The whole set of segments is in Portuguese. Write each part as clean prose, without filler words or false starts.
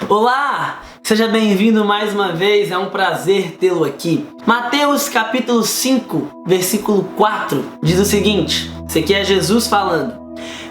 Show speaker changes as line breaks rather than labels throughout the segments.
Olá! Seja bem-vindo mais uma vez, é um prazer tê-lo aqui. Mateus capítulo 5, versículo 4 diz o seguinte, isso aqui é Jesus falando: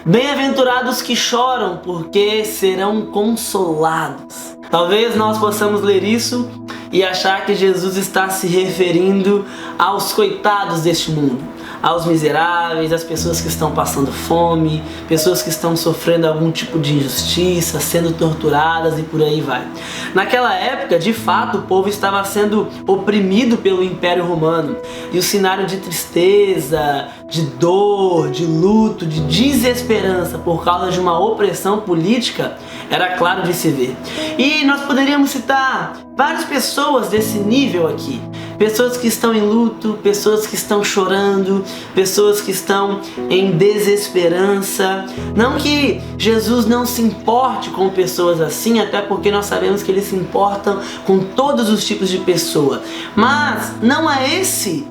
Bem-aventurados que choram, porque serão consolados. Talvez nós possamos ler isso e achar que Jesus está se referindo aos coitados deste mundo, aos miseráveis, às pessoas que estão passando fome, pessoas que estão sofrendo algum tipo de injustiça, sendo torturadas e por aí vai. Naquela época, de fato, o povo estava sendo oprimido pelo Império Romano e o cenário de tristeza, de dor, de luto, de desesperança por causa de uma opressão política era claro de se ver. E nós poderíamos citar várias pessoas desse nível aqui. Pessoas que estão em luto, pessoas que estão chorando, pessoas que estão em desesperança. Não que Jesus não se importe com pessoas assim, até porque nós sabemos que ele se importa com todos os tipos de pessoa. Mas não é esse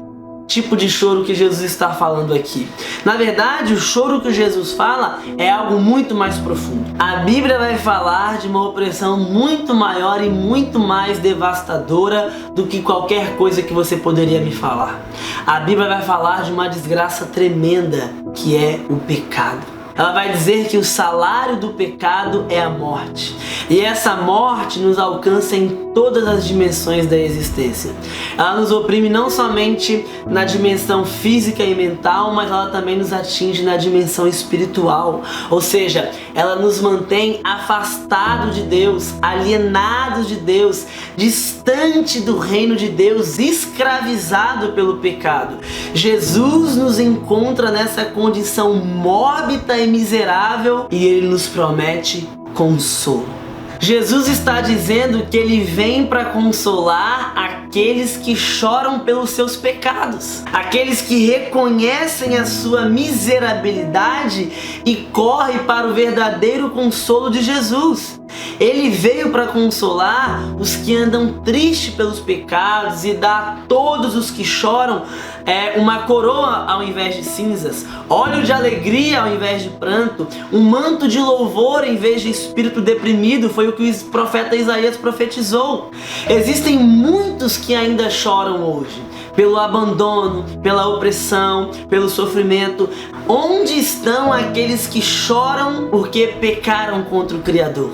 tipo de choro que Jesus está falando aqui. Na verdade, o choro que Jesus fala é algo muito mais profundo. A Bíblia vai falar de uma opressão muito maior e muito mais devastadora do que qualquer coisa que você poderia me falar. A Bíblia vai falar de uma desgraça tremenda que é o pecado. Ela vai dizer que o salário do pecado é a morte. E essa morte nos alcança em todas as dimensões da existência. Ela nos oprime não somente na dimensão física e mental, mas ela também nos atinge na dimensão espiritual. Ou seja, ela nos mantém afastados de Deus, alienados de Deus, distante do reino de Deus, escravizado pelo pecado. Jesus nos encontra nessa condição mórbida e miserável e ele nos promete consolo. Jesus está dizendo que ele vem para consolar aqueles que choram pelos seus pecados, aqueles que reconhecem a sua miserabilidade e correm para o verdadeiro consolo de Jesus. Ele veio para consolar os que andam tristes pelos pecados e dar a todos os que choram uma coroa ao invés de cinzas, óleo de alegria ao invés de pranto, um manto de louvor em vez de espírito deprimido. Foi o que o profeta Isaías profetizou. Existem muitos que ainda choram hoje pelo abandono, pela opressão, pelo sofrimento. Onde estão aqueles que choram porque pecaram contra o Criador?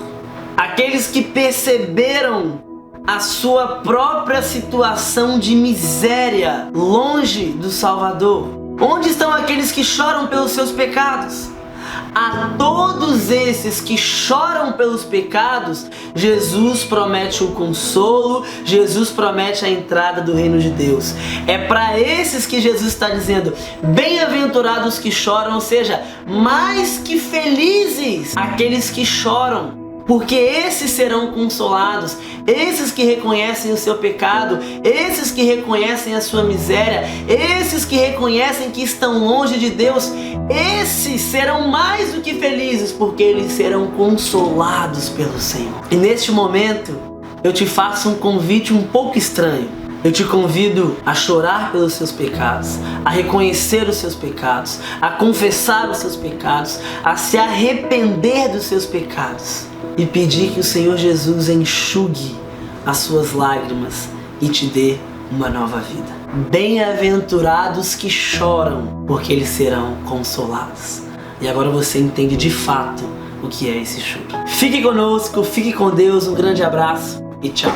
Aqueles que perceberam a sua própria situação de miséria longe do Salvador. Onde estão aqueles que choram pelos seus pecados? A todos esses que choram pelos pecados, Jesus promete o consolo, Jesus promete a entrada do reino de Deus. É para esses que Jesus está dizendo: bem-aventurados que choram, ou seja, mais que felizes aqueles que choram, porque esses serão consolados, esses que reconhecem o seu pecado, esses que reconhecem a sua miséria, esses que reconhecem que estão longe de Deus, esses serão mais do que felizes, porque eles serão consolados pelo Senhor. E neste momento, eu te faço um convite um pouco estranho. Eu te convido a chorar pelos seus pecados, a reconhecer os seus pecados, a confessar os seus pecados, a se arrepender dos seus pecados e pedir que o Senhor Jesus enxugue as suas lágrimas e te dê uma nova vida. Bem-aventurados que choram, porque eles serão consolados. E agora você entende de fato o que é esse choro. Fique conosco, fique com Deus, um grande abraço e tchau.